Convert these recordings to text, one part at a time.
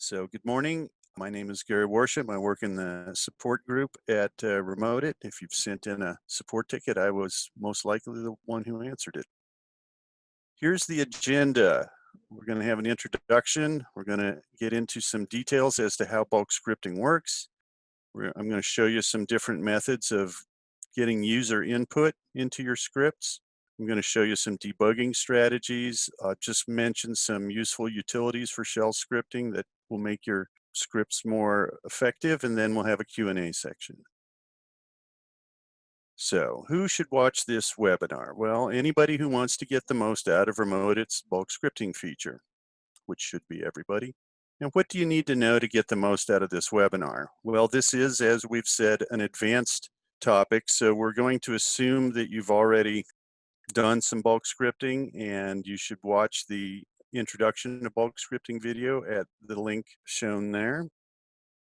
So good morning. My name is Gary Worship. I work in the support group at remote.it. If you've sent in a support ticket, I was most likely the one who answered it. Here's the agenda. We're going to have an introduction. We're going to get into some details as to how bulk scripting works. I'm going to show you some different methods of getting user input into your scripts. I'm going to show you some debugging strategies. Just mention some useful utilities for shell scripting that will make your scripts more effective, and then we'll have a Q&A section. So who should watch this webinar? Well, anybody who wants to get the most out of remote.it's bulk scripting feature, which should be everybody. And what do you need to know to get the most out of this webinar? Well, this is, as we've said, an advanced topic, so we're going to assume that you've already done some bulk scripting, and you should watch the introduction to bulk scripting video at the link shown there.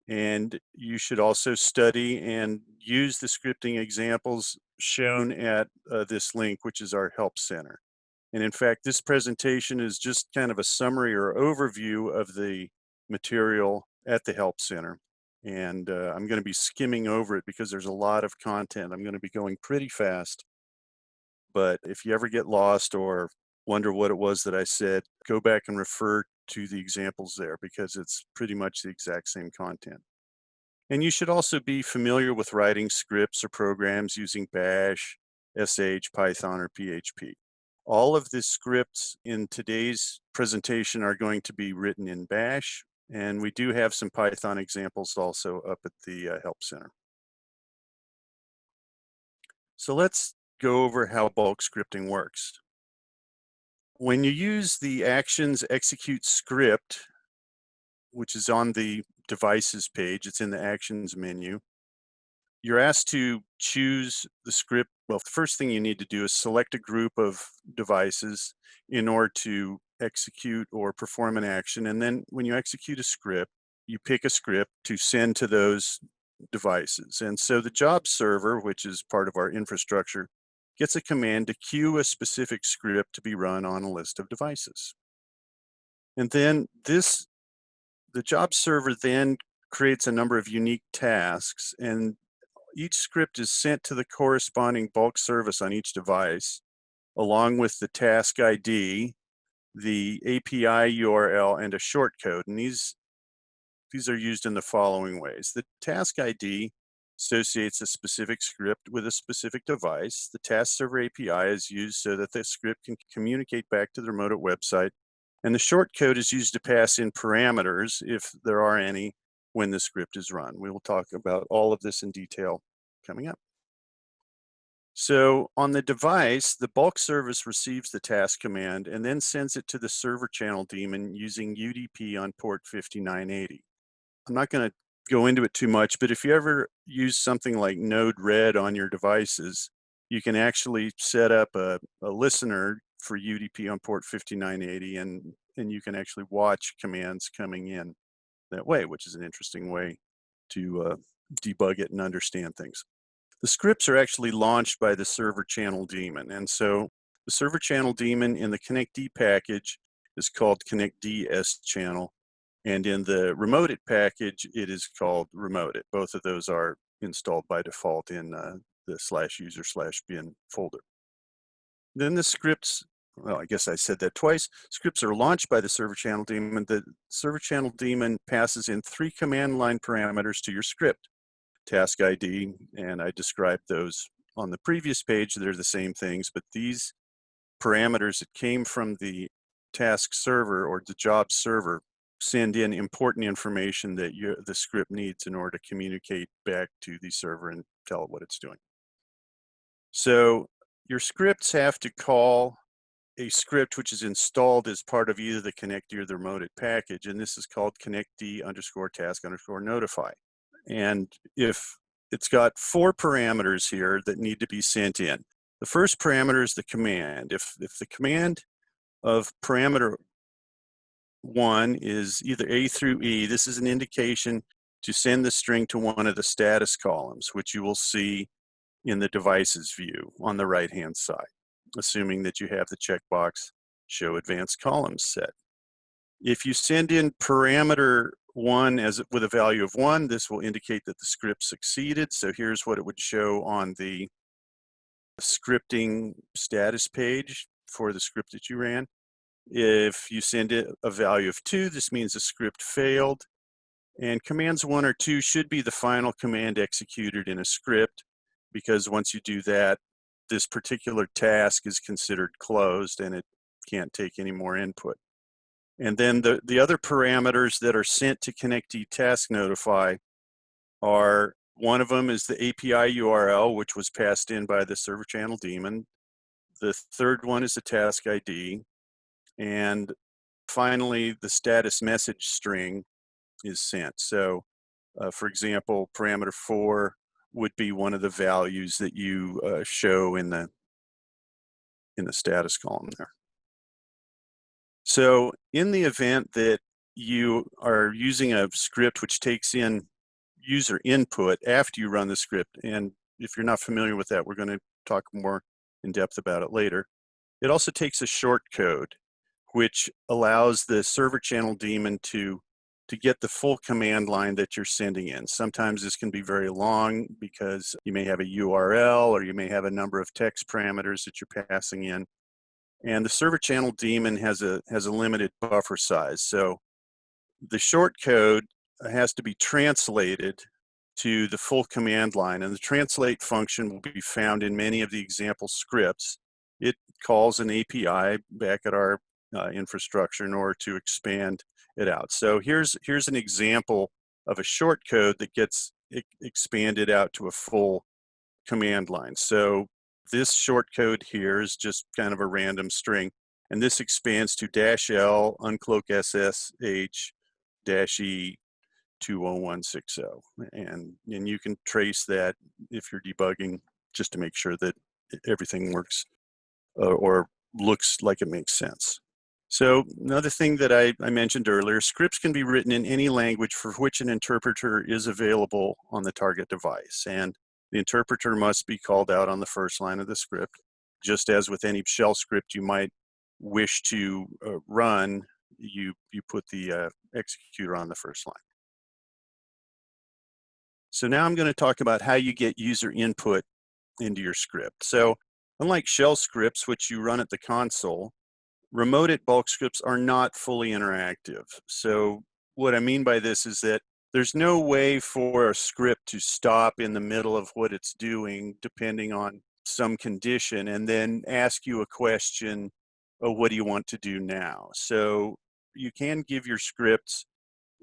And you should also study and use the scripting examples shown at this link, which is our Help Center. And in fact, this presentation is just kind of a summary or overview of the material at the Help Center. And I'm going to be skimming over it because there's a lot of content. I'm going to be going pretty fast. But if you ever get lost or wonder what it was that I said, go back and refer to the examples there because it's pretty much the exact same content. And you should also be familiar with writing scripts or programs using Bash, SH, Python, or PHP. All of the scripts in today's presentation are going to be written in Bash, and we do have some Python examples also up at the Help Center. So let's go over how bulk scripting works. When you use the actions execute script, which is on the devices page, it's in the actions menu, you're asked to choose the script. Well, the first thing you need to do is select a group of devices in order to execute or perform an action. And then when you execute a script, you pick a script to send to those devices. And so the job server, which is part of our infrastructure, gets a command to queue a specific script to be run on a list of devices. And then the job server then creates a number of unique tasks, and each script is sent to the corresponding bulk service on each device, along with the task ID, the API URL, and a shortcode. And these are used in the following ways. The task ID associates a specific script with a specific device. The task server API is used so that the script can communicate back to the remote website. And the shortcode is used to pass in parameters, if there are any, when the script is run. We will talk about all of this in detail coming up. So on the device, the bulk service receives the task command and then sends it to the server channel daemon using UDP on port 5980. I'm not going to go into it too much, but if you ever use something like Node-RED on your devices, you can actually set up a listener for UDP on port 5980, and you can actually watch commands coming in that way, which is an interesting way to debug it and understand things. The scripts are actually launched by the server channel daemon, and so the server channel daemon in the connectd package is called connectd channel. And in the remote.it package, it is called remote.it. Both of those are installed by default in the /user/bin folder. Then the scripts, well, I guess I said that twice. Scripts are launched by the server channel daemon. The server channel daemon passes in 3 command line parameters to your script. Task ID, and I described those on the previous page. They're the same things, but these parameters that came from the task server or the job server send in important information that the script needs in order to communicate back to the server and tell it what it's doing. So your scripts have to call a script which is installed as part of either the connectd or the remote.it package, and this is called connectd_task_notify. And if it's got 4 parameters here that need to be sent in. The first parameter is the command. If the command of parameter 1 is either A through E, this is an indication to send the string to one of the status columns, which you will see in the devices view on the right-hand side, assuming that you have the checkbox Show Advanced Columns set. If you send in parameter 1 with a value of 1, this will indicate that the script succeeded. So here's what it would show on the scripting status page for the script that you ran. If you send it a value of 2, this means the script failed. And commands 1 or 2 should be the final command executed in a script, because once you do that, this particular task is considered closed and it can't take any more input. And then the other parameters that are sent to connectee task notify are, one of them is the API URL, which was passed in by the server channel daemon. The third one is the task ID. And finally, the status message string is sent. So for example, parameter 4 would be one of the values that you show in the status column there. So in the event that you are using a script which takes in user input after you run the script, and if you're not familiar with that, we're going to talk more in depth about it later. It also takes a short code, which allows the server channel daemon to get the full command line that you're sending in. Sometimes this can be very long because you may have a URL or you may have a number of text parameters that you're passing in. And the server channel daemon has a limited buffer size. So the short code has to be translated to the full command line, and the translate function will be found in many of the example scripts. It calls an API back at our infrastructure in order to expand it out. So here's an example of a short code that gets expanded out to a full command line. So this short code here is just kind of a random string, and this expands to -L uncloak SSH -E 20160, and you can trace that if you're debugging, just to make sure that everything works or looks like it makes sense. So another thing that I mentioned earlier, scripts can be written in any language for which an interpreter is available on the target device, and the interpreter must be called out on the first line of the script. Just as with any shell script you might wish to run, you put the executor on the first line. So now I'm going to talk about how you get user input into your script. So unlike shell scripts, which you run at the console, remote.it bulk scripts are not fully interactive. So what I mean by this is that there's no way for a script to stop in the middle of what it's doing, depending on some condition, and then ask you a question, oh, what do you want to do now? So you can give your scripts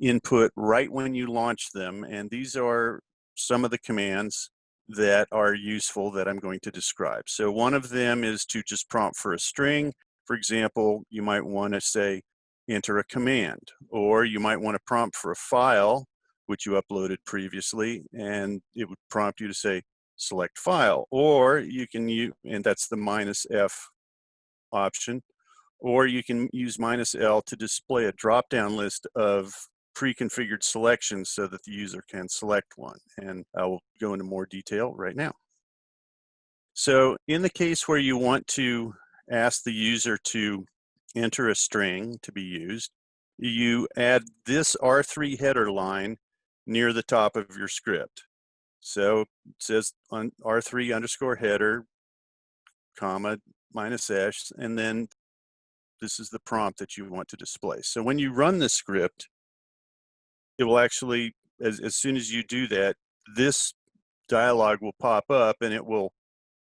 input right when you launch them, and these are some of the commands that are useful that I'm going to describe. So one of them is to just prompt for a string. For example, you might want to say enter a command, or you might want to prompt for a file which you uploaded previously, and it would prompt you to say select file, or you can use, and that's the -F option, or you can use -L to display a drop-down list of pre-configured selections so that the user can select one. And I will go into more detail right now. So in the case where you want to ask the user to enter a string to be used, you add this R3 header line near the top of your script. So it says on R3 underscore header, comma, -S, and then this is the prompt that you want to display. So when you run the script, it will actually, as soon as you do that, this dialog will pop up and it will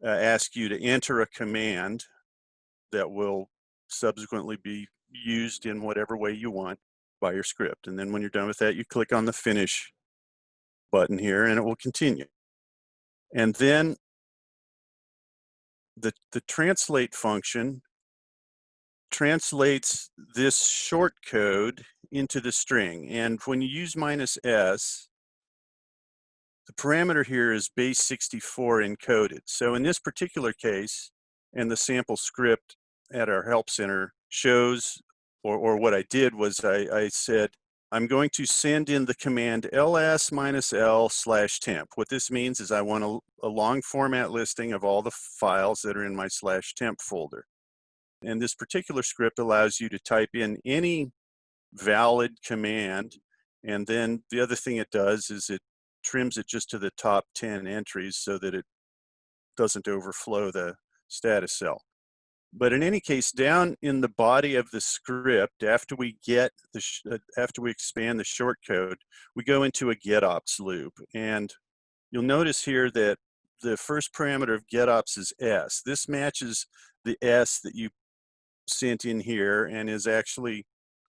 ask you to enter a command that will subsequently be used in whatever way you want by your script. And then when you're done with that, you click on the finish button here and it will continue. And then the translate function translates this short code into the string. And when you use -S, the parameter here is base 64 encoded. So in this particular case, and the sample script at our help center shows, or what I did was I said, I'm going to send in the command ls-l/temp. What this means is I want a long format listing of all the files that are in my /temp folder. And this particular script allows you to type in any valid command And then the other thing it does is it trims it just to the top 10 entries so that it doesn't overflow the status cell. But in any case, down in the body of the script, after we get after we expand the shortcode, we go into a getOps loop. And you'll notice here that the first parameter of getOps is s. This matches the s that you sent in here and is actually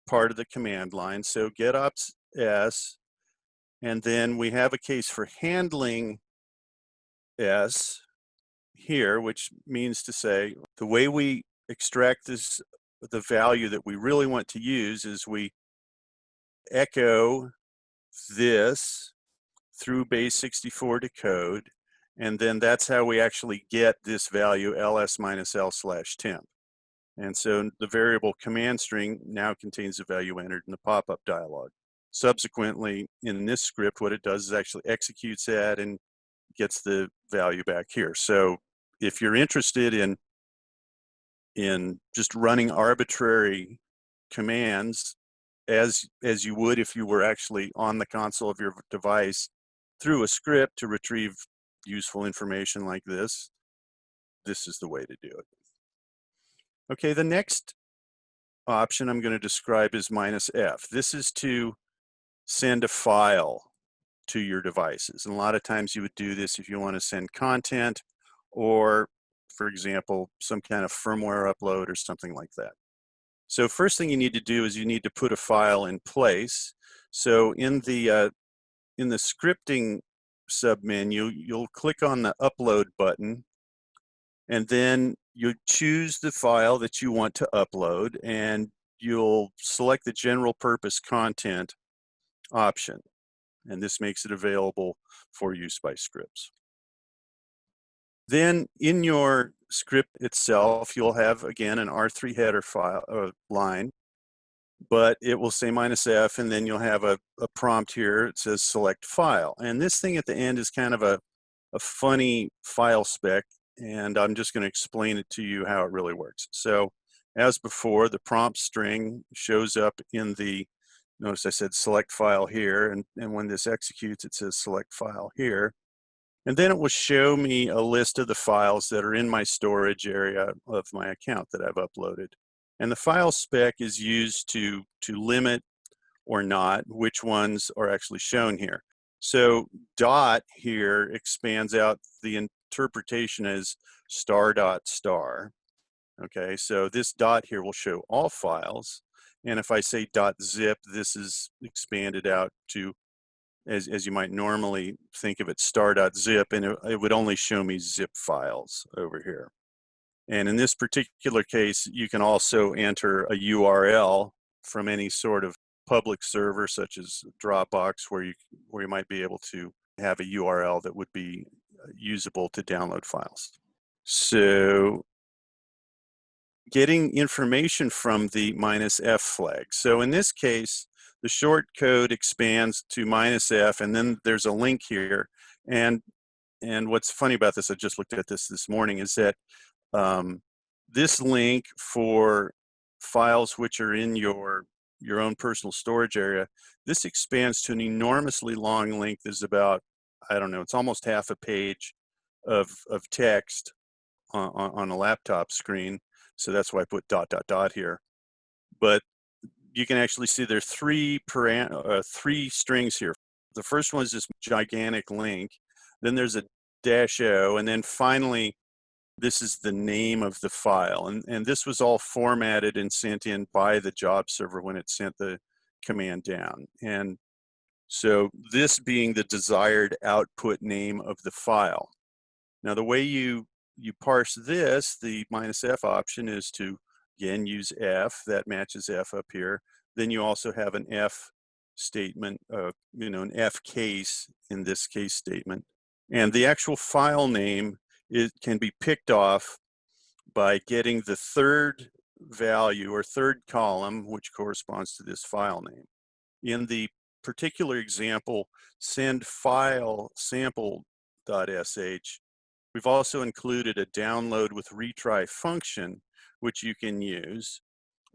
part of the command line. So getOps s, and then we have a case for handling s here, which means to say the way we extract the value that we really want to use is we echo this through base 64 to code, and then that's how we actually get this value ls minus l slash temp. And so the variable command string now contains the value entered in the pop-up dialog. Subsequently, in this script, what it does is actually executes that and gets the value back here. So if you're interested in just running arbitrary commands as you would if you were actually on the console of your device through a script to retrieve useful information like this is the way to do it. Okay, the next option I'm going to describe is -f. This is to send a file to your devices. And a lot of times you would do this if you want to send content or, for example, some kind of firmware upload or something like that. So first thing you need to do is you need to put a file in place. So in the scripting submenu, you'll click on the upload button, and then you choose the file that you want to upload, and you'll select the general purpose content option. And this makes it available for use by scripts. Then in your script itself, you'll have, again, an R3 header file line, but it will say -f, and then you'll have a prompt here. It says select file. And this thing at the end is kind of a funny file spec, and I'm just going to explain it to you how it really works. So as before, the prompt string shows up in the, notice I said select file here, and when this executes, it says select file here. And then it will show me a list of the files that are in my storage area of my account that I've uploaded. And the file spec is used to limit or not which ones are actually shown here. So dot here expands out the interpretation as star dot star. Okay, so this dot here will show all files. And if I say .zip, this is expanded out to, as you might normally think of it, star.zip, and it would only show me zip files over here. And in this particular case, you can also enter a URL from any sort of public server, such as Dropbox, where you might be able to have a URL that would be usable to download files. So getting information from the -f flag. So in this case, the short code expands to -f, and then there's a link here. And what's funny about this, I just looked at this morning, is that this link for files which are in your own personal storage area, this expands to an enormously long link. There's about, I don't know, it's almost half a page of text on a laptop screen. So that's why I put ... here. But you can actually see there are three strings here. The first one is this gigantic link. Then there's a -o, and then finally, this is the name of the file. And this was all formatted and sent in by the job server when it sent the command down. And so this being the desired output name of the file. Now the way you parse this, the -f option, is to, again, use f. That matches f up here. Then you also have an f statement, an f case in this case statement. And the actual file name can be picked off by getting the third value or third column, which corresponds to this file name. In the particular example, send file sample.sh, we've also included a download with retry function, which you can use.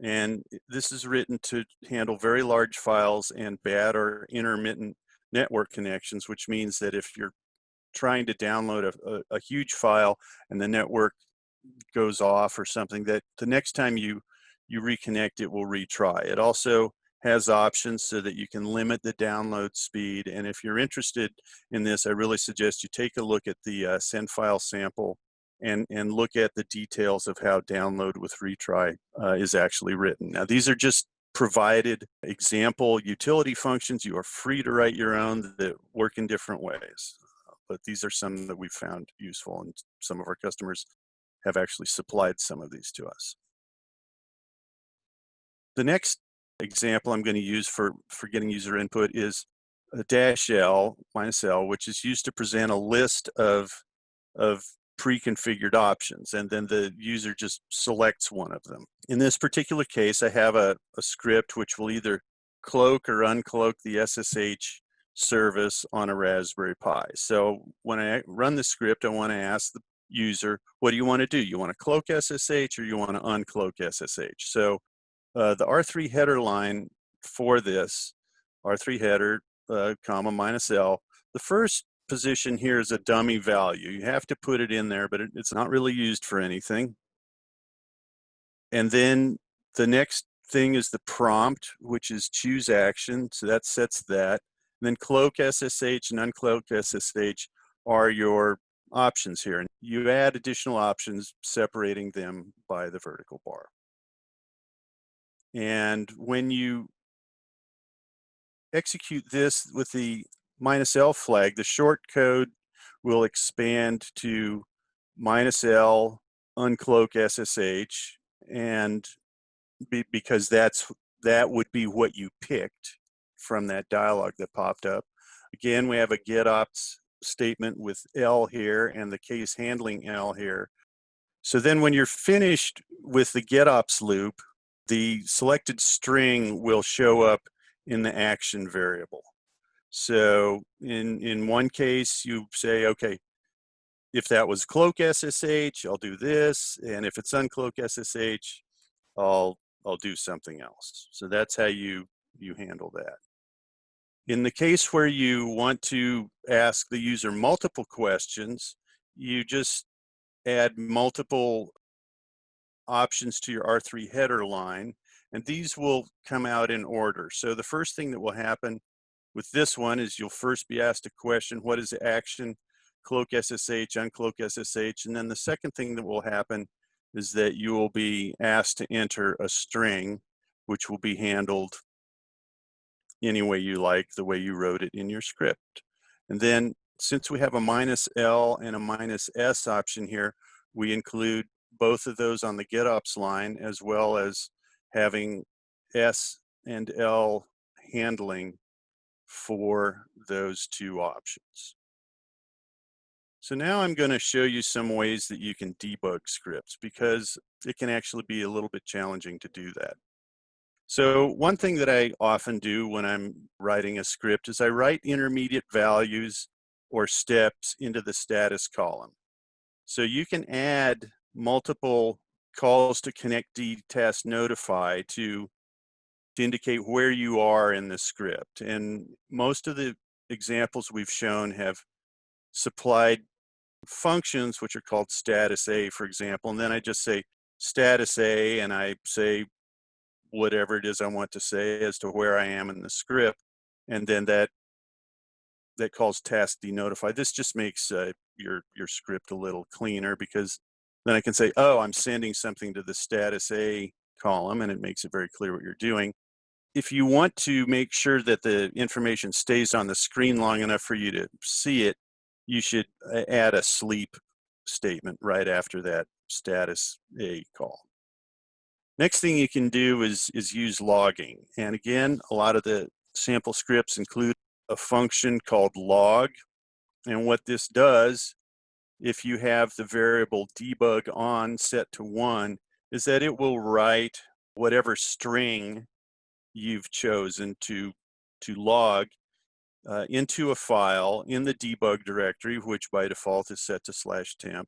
And this is written to handle very large files and bad or intermittent network connections, which means that if you're trying to download a huge file and the network goes off or something, that the next time you reconnect, it will retry. It also has options so that you can limit the download speed. And if you're interested in this, I really suggest you take a look at the send file sample and look at the details of how download with retry is actually written. Now, these are just provided example utility functions. You are free to write your own that work in different ways. But these are some that we've found useful, and some of our customers have actually supplied some of these to us. The next example I'm going to use for getting user input is a -L, -L, which is used to present a list of pre-configured options, and then the user just selects one of them. In this particular case, I have a script which will either cloak or uncloak the SSH service on a Raspberry Pi. So when I run the script, I want to ask the user, what do you want to do? You want to cloak SSH or you want to uncloak SSH? So the R3 header line for this, R3 header, comma, -L, the first position here is a dummy value. You have to put it in there, but it's not really used for anything. And then the next thing is the prompt, which is choose action. So that sets that. And then cloak SSH and uncloak SSH are your options here. And you add additional options separating them by the vertical bar. And when you execute this with the -L flag, the short code will expand to -L uncloak SSH, and because that would be what you picked from that dialog that popped up. Again, we have a getops statement with L here and the case handling L here. So then when you're finished with the getops loop, the selected string will show up in the action variable. So in one case, you say, okay, if that was cloak SSH, I'll do this, and if it's uncloak SSH, I'll do something else. So that's how you handle that. In the case where you want to ask the user multiple questions, you just add multiple options to your R3 header line, and these will come out in order. So the first thing that will happen with this one is you'll first be asked a question, what is the action? Cloak SSH, uncloak SSH, and then the second thing that will happen is that you will be asked to enter a string, which will be handled any way you like, the way you wrote it in your script. And then since we have a -L and a -S option here, we include both of those on the getops line, as well as having S and L handling for those two options. So now I'm going to show you some ways that you can debug scripts, because it can actually be a little bit challenging to do that. So one thing that I often do when I'm writing a script is I write intermediate values or steps into the status column. So you can add multiple calls to connect, task, notify to indicate where you are in the script. And most of the examples we've shown have supplied functions which are called status A, for example, and then I just say status A and I say whatever it is I want to say as to where I am in the script, and then that calls task denotify. This just makes your script a little cleaner, because then I can say, oh, I'm sending something to the status A column, and it makes it very clear what you're doing. If you want to make sure that the information stays on the screen long enough for you to see it, you should add a sleep statement right after that status A call. Next thing you can do is use logging. And again, a lot of the sample scripts include a function called log. And what this does, if you have the variable debug on set to 1, is that it will write whatever string you've chosen to log into a file in the debug directory, which by default is set to /temp,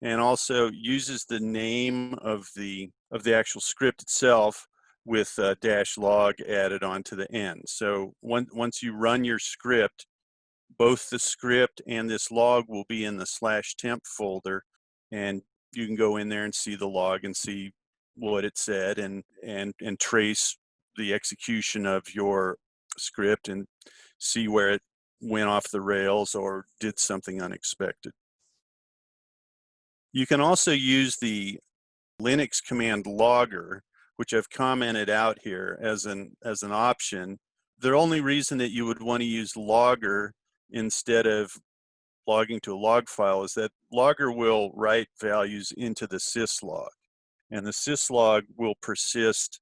and also uses the name of the actual script itself with dash log added onto the end. So once you run your script, both the script and this log will be in the /temp folder, and you can go in there and see the log and see what it said and trace the execution of your script and see where it went off the rails or did something unexpected. You can also use the Linux command logger, which I've commented out here as an option. The only reason that you would want to use logger instead of logging to a log file is that logger will write values into the syslog, and the syslog will persist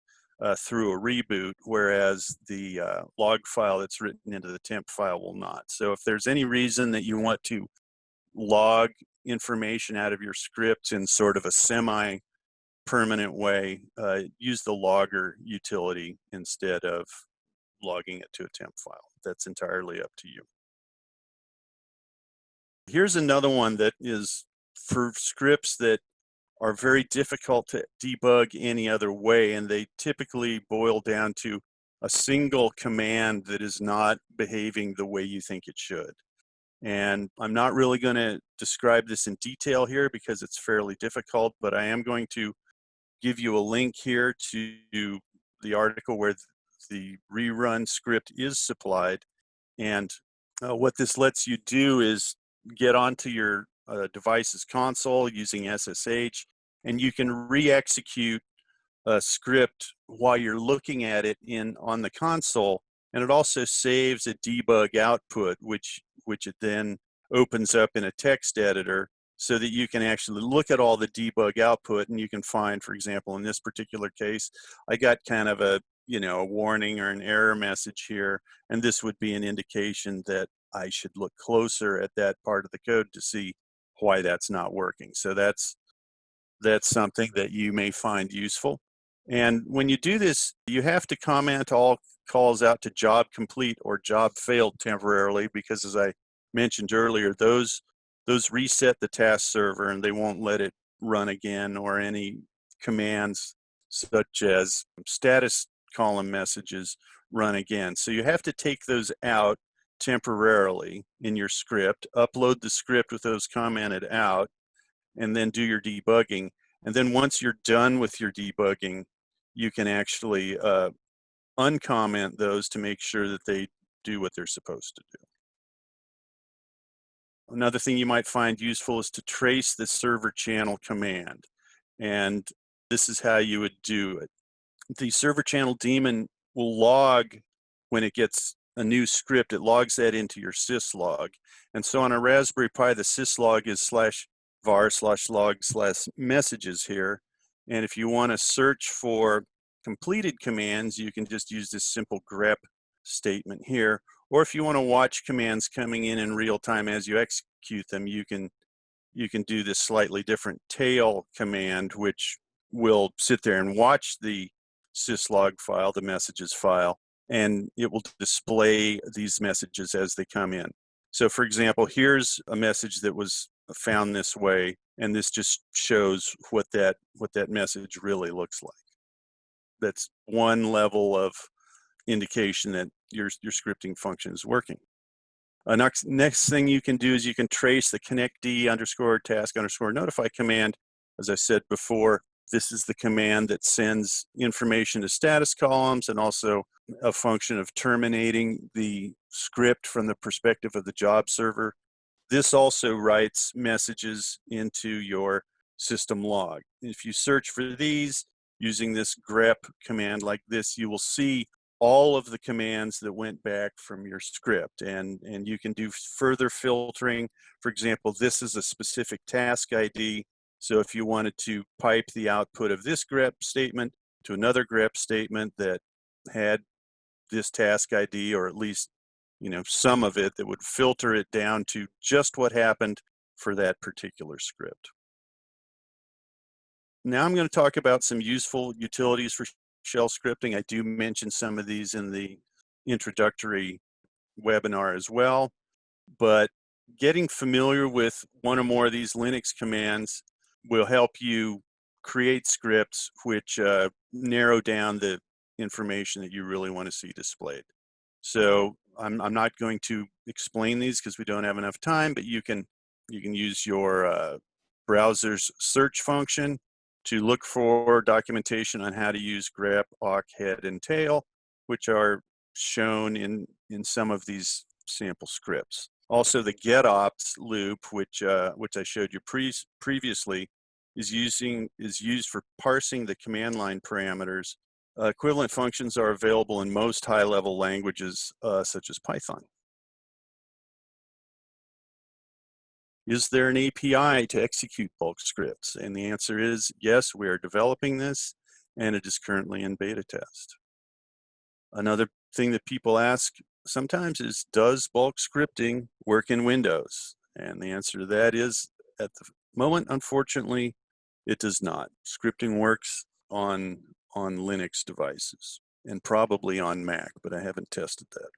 through a reboot, whereas the log file that's written into the temp file will not. So if there's any reason that you want to log information out of your scripts in sort of a semi-permanent way, use the logger utility instead of logging it to a temp file. That's entirely up to you. Here's another one that is for scripts that are very difficult to debug any other way, and they typically boil down to a single command that is not behaving the way you think it should. And I'm not really going to describe this in detail here because it's fairly difficult, but I am going to give you a link here to the article where the rerun script is supplied. And what this lets you do is get onto your device's console using SSH, and you can re-execute a script while you're looking at it on the console, and it also saves a debug output, which it then opens up in a text editor so that you can actually look at all the debug output, and you can find, for example, in this particular case, I got kind of a warning or an error message here, and this would be an indication that I should look closer at that part of the code to see why that's not working. So that's something that you may find useful. And when you do this, you have to comment all calls out to job complete or job failed temporarily, because as I mentioned earlier, those reset the task server and they won't let it run again, or any commands such as status column messages run again. So you have to take those out temporarily in your script, upload the script with those commented out, and then do your debugging. And then once you're done with your debugging, you can actually uncomment those to make sure that they do what they're supposed to do. Another thing you might find useful is to trace the server channel command. And this is how you would do it. The server channel daemon will log when it gets a new script. It logs that into your syslog. And so on a Raspberry Pi, the syslog is /var/log/messages here. And if you want to search for completed commands, you can just use this simple grep statement here. Or if you want to watch commands coming in real time as you execute them, you can do this slightly different tail command, which will sit there and watch the syslog file, the messages file, and it will display these messages as they come in. So for example, here's a message that was found this way, and this just shows what that message really looks like. That's one level of indication that your scripting function is working. Next thing you can do is you can trace the connectd_task_notify command. As I said before, this is the command that sends information to status columns, and also a function of terminating the script from the perspective of the job server. This also writes messages into your system log. If you search for these using this grep command like this, you will see all of the commands that went back from your script, and you can do further filtering. For example, this is a specific task ID. So if you wanted to pipe the output of this grep statement to another grep statement that had this task ID, or at least some of it, that would filter it down to just what happened for that particular script. Now I'm going to talk about some useful utilities for shell scripting. I do mention some of these in the introductory webinar as well, but getting familiar with one or more of these Linux commands will help you create scripts which narrow down the information that you really want to see displayed. So I'm not going to explain these because we don't have enough time, but you can use your browser's search function to look for documentation on how to use grep, awk, head, and tail, which are shown in some of these sample scripts. Also, the getops loop, which I showed you previously, is used for parsing the command line parameters. Equivalent functions are available in most high-level languages, such as Python. Is there an API to execute bulk scripts? And the answer is yes, we are developing this, and it is currently in beta test. Another thing that people ask sometimes is, does bulk scripting work in Windows? And the answer to that is, at the moment, unfortunately, it does not. Scripting works on Linux devices and probably on Mac, but I haven't tested that.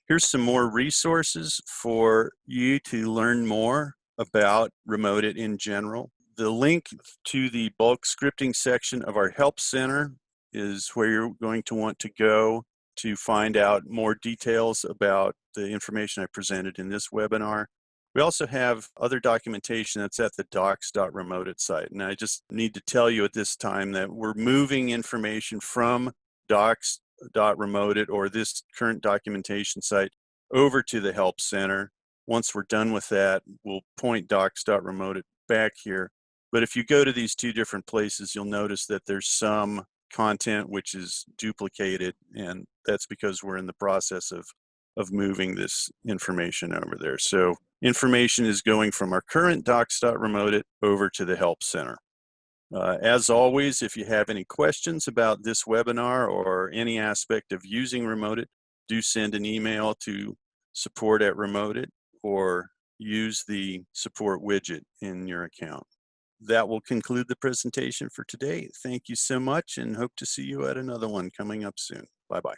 Here's some more resources for you to learn more about remote.it in general. The link to the bulk scripting section of our Help Center is where you're going to want to go to find out more details about the information I presented in this webinar. We also have other documentation that's at the docs.remote.it site. And I just need to tell you at this time that we're moving information from docs.remote.it or this current documentation site over to the Help Center. Once we're done with that, we'll point docs.remote.it back here. But if you go to these two different places, you'll notice that there's some content which is duplicated, and that's because we're in the process of moving this information over there. So information is going from our current docs.remote.it over to the Help Center. As always, if you have any questions about this webinar or any aspect of using remote.it, do send an email to support@remote.it or use the support widget in your account. That will conclude the presentation for today. Thank you so much and hope to see you at another one coming up soon. Bye-bye.